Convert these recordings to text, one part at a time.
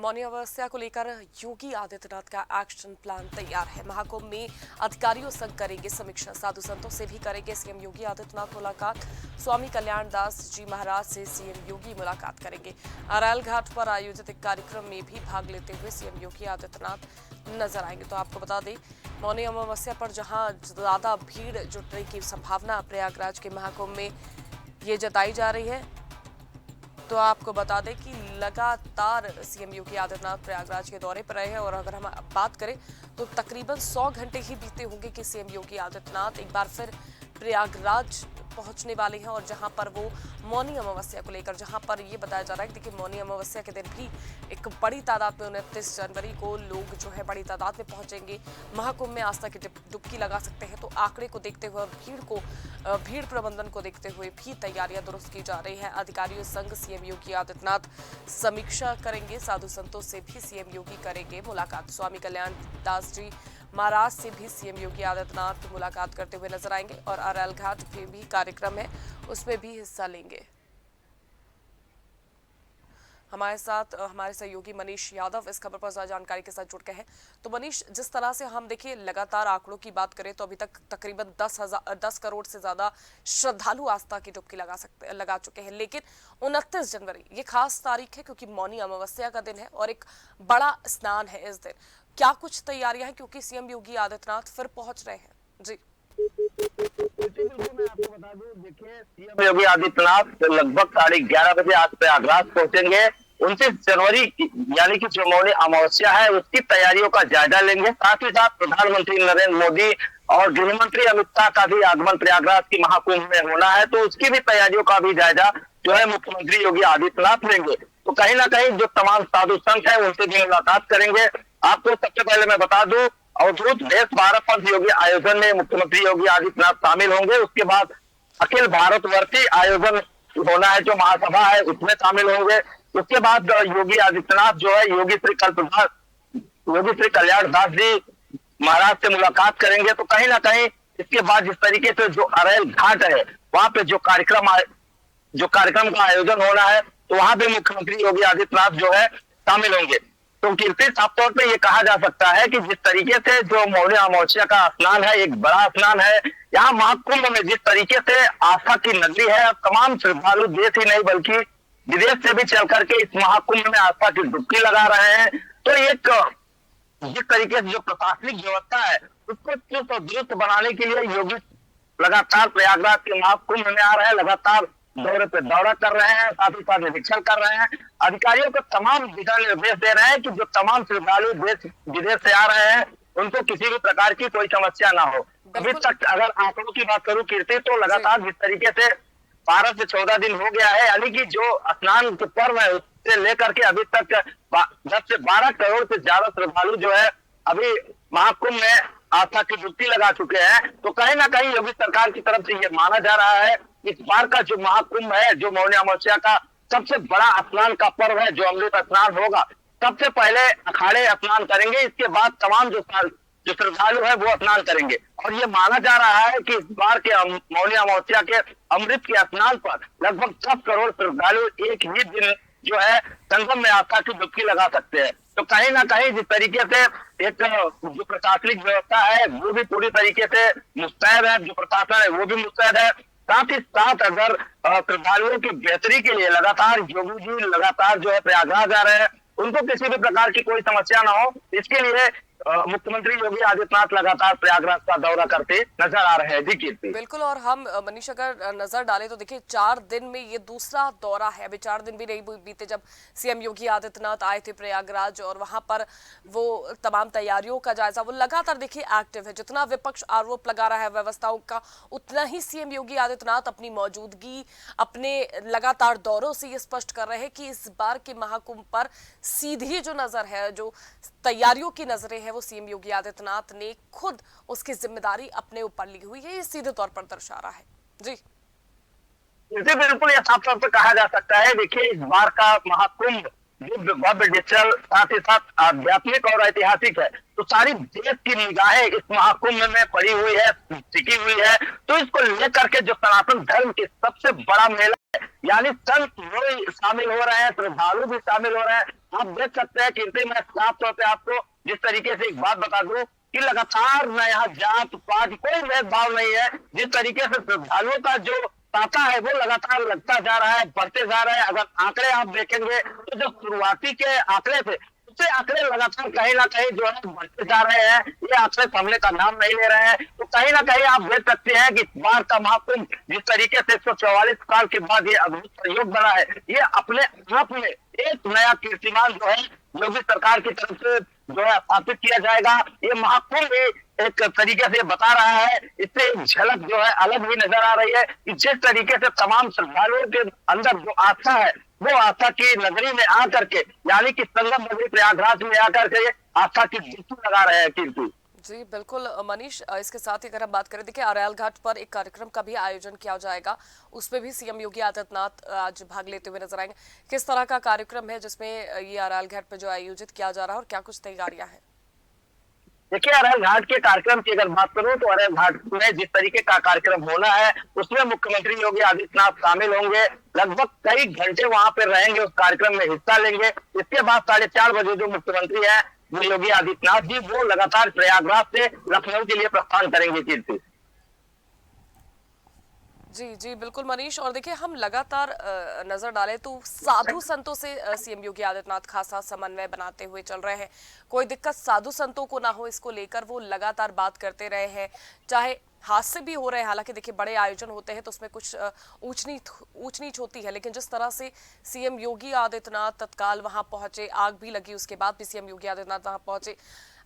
मौनी अमावस्या को लेकर योगी आदित्यनाथ का एक्शन प्लान तैयार है। महाकुंभ में अधिकारियों संग करेंगे समीक्षा, साधु संतों से भी करेंगे सीएम योगी आदित्यनाथ मुलाकात। स्वामी कल्याण दास जी महाराज से सीएम योगी मुलाकात करेंगे। अरैल घाट पर आयोजित एक कार्यक्रम में भी भाग लेते हुए सीएम योगी आदित्यनाथ नजर आएंगे। तो आपको बता दें, मौनी अमावस्या पर जहां ज्यादा भीड़ जुटने की संभावना प्रयागराज के महाकुंभ में ये जताई जा रही है, तो आपको बता दें कि लगातार सीएम योगी आदित्यनाथ प्रयागराज के दौरे पर रहे हैं और अगर हम बात करें तो तकरीबन 100 घंटे ही बीते होंगे कि सीएम योगी आदित्यनाथ एक बार फिर प्रयागराज पहुंचने वाले हैं। और जहां पर वो मौनी अमावस्या को लेकर, जहां पर ये बताया जा रहा है कि देखिए मौनी अमावस्या के दिन भी एक बड़ी तादाद में 29 जनवरी को लोग जो है बड़ी तादाद में पहुंचेंगे, महाकुंभ में आस्था की डुबकी लगा सकते हैं। तो आंकड़े को देखते हुए और भीड़ प्रबंधन को देखते हुए भी तैयारियां दुरुस्त की जा रही है। अधिकारियों संग सीएम योगी आदित्यनाथ समीक्षा करेंगे, साधु संतों से भी सीएम योगी करेंगे मुलाकात। स्वामी कल्याण दास जी महाराज से भी सीएम योगी आदित्यनाथ मुलाकात करते हुए नजर आएंगे और अरैल घाट पे भी कार्यक्रम है, उसमें भी हिस्सा लेंगे। हमारे साथ हमारे सहयोगी मनीष यादव इस खबर पर ज्यादा जानकारी के साथ जुड़ गए हैं। तो मनीष, जिस तरह से हम देखिए लगातार आंकड़ों की बात करें तो अभी तक तकरीबन 10 करोड़ से ज्यादा श्रद्धालु आस्था की डुबकी लगा चुके हैं। लेकिन 29 जनवरी ये खास तारीख है क्योंकि मौनी अमावस्या का दिन है और एक बड़ा स्नान है इस दिन। क्या कुछ तैयारियां हैं क्योंकि सीएम योगी आदित्यनाथ फिर पहुंच रहे हैं? जी बिल्कुल, मैं आपको बता दूं, देखिए सीएम योगी आदित्यनाथ लगभग 11:30 बजे आज प्रयागराज पहुंचेंगे। 29 जनवरी यानी कि जो मौनी अमावस्या है उसकी तैयारियों का जायजा लेंगे। साथ ही साथ प्रधानमंत्री नरेंद्र मोदी और गृह मंत्री अमित शाह का भी आगमन प्रयागराज की महाकुंभ में होना है, तो उसकी भी तैयारियों का भी जायजा जो है मुख्यमंत्री योगी आदित्यनाथ लेंगे। तो कहीं ना कहीं जो तमाम साधु संत है उनसे भी मुलाकात करेंगे। आपको सबसे पहले मैं बता दूं, अवधूत देश भारत पंथ योगी आयोजन में मुख्यमंत्री योगी आदित्यनाथ शामिल होंगे। उसके बाद अखिल भारतवर्षीय आयोजन होना है जो महासभा है उसमें शामिल होंगे। उसके बाद योगी आदित्यनाथ जो है योगी श्री कल्याण दास जी महाराज से मुलाकात करेंगे। तो कहीं ना कहीं इसके बाद जिस तरीके से जो अरैल घाट है वहां पे जो कार्यक्रम का आयोजन होना है तो वहां पे मुख्यमंत्री योगी आदित्यनाथ जो है शामिल होंगे। तो कीर्ति, साफ तौर पे ये कहा जा सकता है कि जिस तरीके से जो मौनी अमावस्या का स्नान है एक बड़ा स्नान है, यहाँ महाकुंभ में जिस तरीके से आस्था की नगरी है, तमाम श्रद्धालु देश ही नहीं बल्कि विदेश से भी चल करके इस महाकुंभ में आस्था की डुबकी लगा रहे हैं। तो एक जिस तरीके से जो प्रशासनिक व्यवस्था है उसको चुस्त और दुरुस्त बनाने के लिए योगी लगातार प्रयागराज के महाकुंभ में आ रहे हैं, लगातार दौरे पे दौरा कर रहे हैं, साथ ही साथ निरीक्षण कर रहे हैं। अधिकारियों को तमाम दिशा निर्देश दे रहे हैं कि जो तमाम श्रद्धालु देश विदेश से आ रहे हैं उनको किसी भी प्रकार की कोई समस्या ना हो। अभी तक अगर आंकड़ों की बात करूं कीर्ति, तो लगातार जिस तरीके से 12 से 14 दिन हो गया है, यानी कि जो स्नान के पर्व है उससे लेकर के अभी तक 10 से 12 करोड़ से ज्यादा श्रद्धालु जो है अभी महाकुंभ में आस्था की डुबकी लगा चुके हैं। तो कहीं ना कहीं योगी सरकार की तरफ से ये माना जा रहा है इस बार का जो महाकुंभ है, जो मौनी अमावस्या का सबसे बड़ा स्नान का पर्व है, जो अमृत स्नान होगा, सबसे पहले अखाड़े स्नान करेंगे, इसके बाद तमाम जो श्रद्धालु है वो स्नान करेंगे। और ये माना जा रहा है कि इस बार के मौनी अमावस्या के अमृत के स्नान पर लगभग 10 करोड़ श्रद्धालु एक ही दिन जो है संगम में आस्था की डुबकी लगा सकते हैं। तो कहीं ना कहीं जिस तरीके से एक जो प्रशासनिक व्यवस्था है वो भी पूरी तरीके से मुस्तैद है, जो प्रशासन है वो भी मुस्तैद है। साथ ही साथ अगर श्रद्धालुओं की बेहतरी के लिए लगातार योगी जी लगातार जो है प्रयागराज आ रहे हैं, उनको किसी भी प्रकार की कोई समस्या ना हो, इसके लिए मुख्यमंत्री योगी आदित्यनाथ लगातार प्रयागराज का दौरा करते नजर आ रहे हैं। जी कीर्ति, बिल्कुल। और हम मनीष अगर नजर डालें तो देखिए 4 दिन में ये दूसरा दौरा है। अभी 4 दिन भी नहीं बीते जब सीएम योगी आदित्यनाथ आए थे प्रयागराज और वहां पर वो तमाम तैयारियों का जायजा वो लगातार देखिए एक्टिव है। जितना विपक्ष आरोप लगा रहा है व्यवस्थाओं का, उतना ही सीएम योगी आदित्यनाथ अपनी मौजूदगी अपने लगातार दौरों से ये स्पष्ट कर रहे हैं कि इस बार के महाकुंभ पर सीधी जो नजर है, जो तैयारियों की नजरें हैं, वो सीएम योगी आदित्यनाथ ने खुद उसकी जिम्मेदारी अपने ऊपर ली हुई है। ये सीधे तौर पर दर्शा रहा है। जी बिल्कुल, यह साफ तौर पर कहा जा सकता है। देखिए इस बार का महाकुंभ जो भव्य डिजिटल साथ ही साथ आध्यात्मिक और ऐतिहासिक है, तो सारी देश की निगाहें इस महाकुंभ में पड़ी हुई है, टिकी हुई है। तो इसको लेकर के जो सनातन धर्म की सबसे बड़ा मेला है, यानी संत भी शामिल हो रहे हैं, श्रद्धालु भी शामिल हो रहे हैं। आप देख सकते हैं कि मैं साफ तौर पे आपको जिस तरीके से एक बात बता दूं कि लगातार न यहाँ जात पात कोई भेदभाव नहीं है। जिस तरीके से श्रद्धालुओं का जो तांता है वो लगातार लगता जा रहा है, बढ़ते जा रहा है। अगर आंकड़े आप देखेंगे तो जो शुरुआती के आंकड़े थे उससे आंकड़े लगातार कहीं ना कहीं जो है बढ़ते जा रहे हैं। ये आंकड़े थमने का नाम नहीं ले रहे हैं। तो कहीं ना कहीं आप देख सकते हैं कि इस बार का महाकुंभ जिस तरीके से 144 साल के बाद ये अद्भुत सहयोग बना है, ये अपने आप में एक नया कीर्तिमान जो है योगी सरकार की तरफ से जो है स्थापित किया जाएगा। ये महाकुंभ एक तरीके से बता रहा है, इससे एक झलक जो है अलग भी नजर आ रही है कि जिस तरीके से तमाम श्रद्धालुओं के अंदर जो आस्था है वो आस्था की नगरी में आकर के, यानी कि संगम नगरी प्रयागराज में आकर के आस्था की डुबकी लगा रहे हैं। कीर्ति जी बिल्कुल मनीष, इसके साथ ही अगर हम बात करें, देखिए अरैल घाट पर एक कार्यक्रम का भी आयोजन किया जाएगा, उसमें भी सीएम योगी आदित्यनाथ आज भाग लेते हुए नजर आएंगे। किस तरह का कार्यक्रम है जिसमें ये अरैल घाट पर जो आयोजित किया जा रहा है और क्या कुछ तैयारियां हैं? देखिए, अरैल घाट के कार्यक्रम की अगर बात करूं तो अरैल घाट में जिस तरीके का कार्यक्रम होना है उसमें मुख्यमंत्री योगी आदित्यनाथ शामिल होंगे। लगभग कई घंटे वहां पर रहेंगे, उस कार्यक्रम में हिस्सा लेंगे। इसके बाद 4:30 बजे जो मुख्यमंत्री है योगी आदित्यनाथ जी, वो लगातार प्रयागराज से लखनऊ के लिए प्रस्थान करेंगे। कीर्ति जी जी बिल्कुल मनीष, और देखिए हम लगातार नजर डालें तो साधु संतों से सीएम योगी आदित्यनाथ खासा समन्वय बनाते हुए चल रहे हैं। कोई दिक्कत साधु संतों को ना हो, इसको लेकर वो लगातार बात करते रहे हैं। चाहे हादसे भी हो रहे हैं, हालांकि देखिए बड़े आयोजन होते हैं तो उसमें कुछ ऊंच नीच होती है, लेकिन जिस तरह से सीएम योगी आदित्यनाथ तत्काल वहां पहुंचे, आग भी लगी उसके बाद भी सीएम योगी आदित्यनाथ वहां पहुंचे।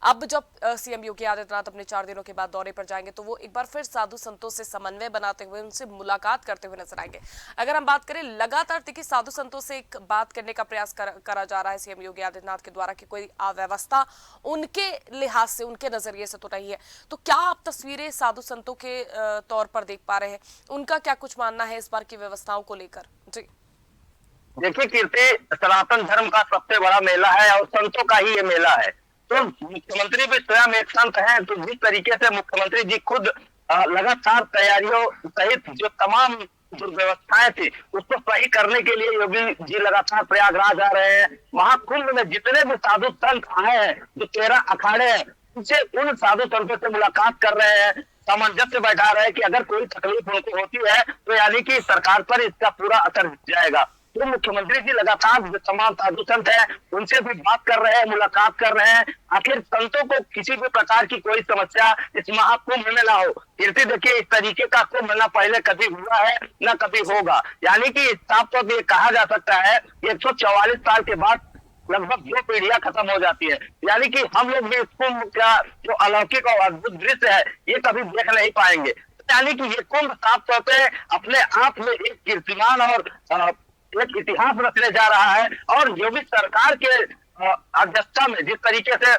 अब जब सीएम योगी आदित्यनाथ अपने 4 दिनों के बाद दौरे पर जाएंगे तो वो एक बार फिर साधु संतों से समन्वय बनाते हुए उनसे मुलाकात करते हुए नजर आएंगे। अगर हम बात करें लगातार देखिए साधु संतों से एक बात करने का प्रयास करा जा रहा है सीएम योगी आदित्यनाथ के द्वारा कि कोई अव्यवस्था उनके लिहाज से, उनके नजरिए से तो नहीं है। तो क्या आप तस्वीरें साधु संतों के तौर पर देख पा रहे हैं? उनका क्या कुछ मानना है इस बार की व्यवस्थाओं को लेकर? जी देखिए कीर्ति, सनातन धर्म का सबसे बड़ा मेला है और संतों का ही ये मेला है। तो मुख्यमंत्री भी स्वयं एक संत हैं, तो जिस तरीके से मुख्यमंत्री जी खुद लगातार तैयारियों सहित जो तमाम दुर्व्यवस्थाएं थी उसको सही करने के लिए योगी जी लगातार प्रयागराज आ रहे हैं। महाकुंभ में जितने भी साधु संत आए हैं, जो 13 अखाड़े हैं, उनसे उन साधु संतों से मुलाकात कर रहे हैं, सामंजस्य बैठा रहे हैं कि अगर कोई तकलीफ उनको होती है तो यानी कि सरकार पर इसका पूरा असर जाएगा। तो मुख्यमंत्री जी लगातार जो तमाम साधु संत है उनसे भी बात कर रहे हैं, मुलाकात कर रहे हैं। आखिर संतों को किसी भी प्रकार की कोई समस्या इस महाकुंभ में ना हो। कीर्ति देखिए, इस तरीके का कुंभ न पहले कभी हुआ है न कभी होगा, यानी कि साफ तौर पर कहा जा सकता है 144 साल के बाद लगभग 2 पीढ़ियां खत्म हो जाती है। यानी कि हम लोग भी इस कुंभ का जो अलौकिक और अद्भुत दृश्य है ये कभी देख नहीं पाएंगे। यानी कि ये कुंभ साफ तौर पर अपने आप में एक कीर्तिमान और एक इतिहास रचने जा रहा है। और योगी सरकार के अध्यक्षता में, जिस तरीके से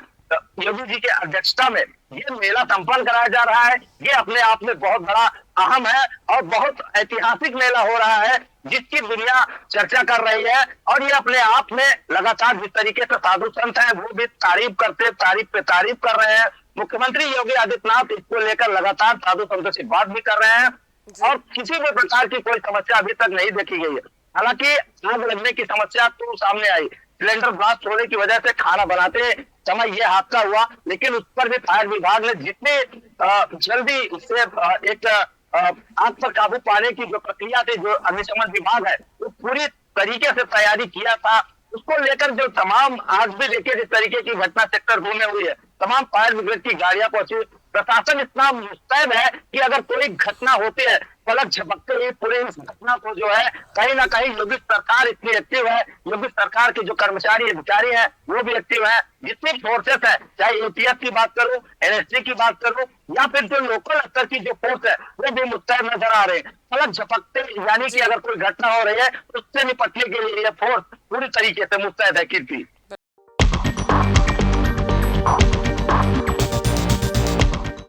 योगी जी के अध्यक्षता में ये मेला संपन्न कराया जा रहा है, ये अपने आप में बहुत बड़ा अहम है और बहुत ऐतिहासिक मेला हो रहा है जिसकी दुनिया चर्चा कर रही है। और ये अपने आप में लगातार जिस तरीके से साधु संत है वो भी तारीफ पे तारीफ कर रहे हैं। मुख्यमंत्री योगी आदित्यनाथ इसको लेकर लगातार साधु संतों से बात भी कर रहे हैं और किसी भी प्रकार की कोई समस्या अभी तक नहीं देखी गई है। हालांकि आग लगने की समस्या तो सामने आई, सिलेंडर ब्लास्ट होने की वजह से खाना बनाते समय ये हादसा हुआ, लेकिन उस पर भी फायर विभाग ने जितनी जल्दी इससे एक आग पर काबू पाने की जो प्रक्रिया थी, जो अग्निशमन विभाग है वो पूरी तरीके से तैयारी किया था, उसको लेकर जो तमाम आज भी देखिए जिस तरीके की घटना सेक्टर 2 में हुई है, तमाम फायर ब्रिगेड की गाड़ियां पहुंची। प्रशासन इतना मुस्तैद है कि अगर कोई घटना होती है पलक झपकते ही पूरे इस घटना को जो है कहीं ना कहीं योगी सरकार इतनी एक्टिव है, योगी सरकार के जो कर्मचारी अधिकारी हैं वो भी एक्टिव है। जितनी फोर्सेस है, चाहे एटीएफ की बात करो, एनएसजी की बात करो या फिर जो लोकल स्तर की जो फोर्स है वो भी मुस्तैद नजर आ रहे हैं। पलक झपकते यानी कि अगर कोई घटना हो रही है उससे निपटने के लिए ये फोर्स पूरी तरीके से मुस्तैद है। कीर्ति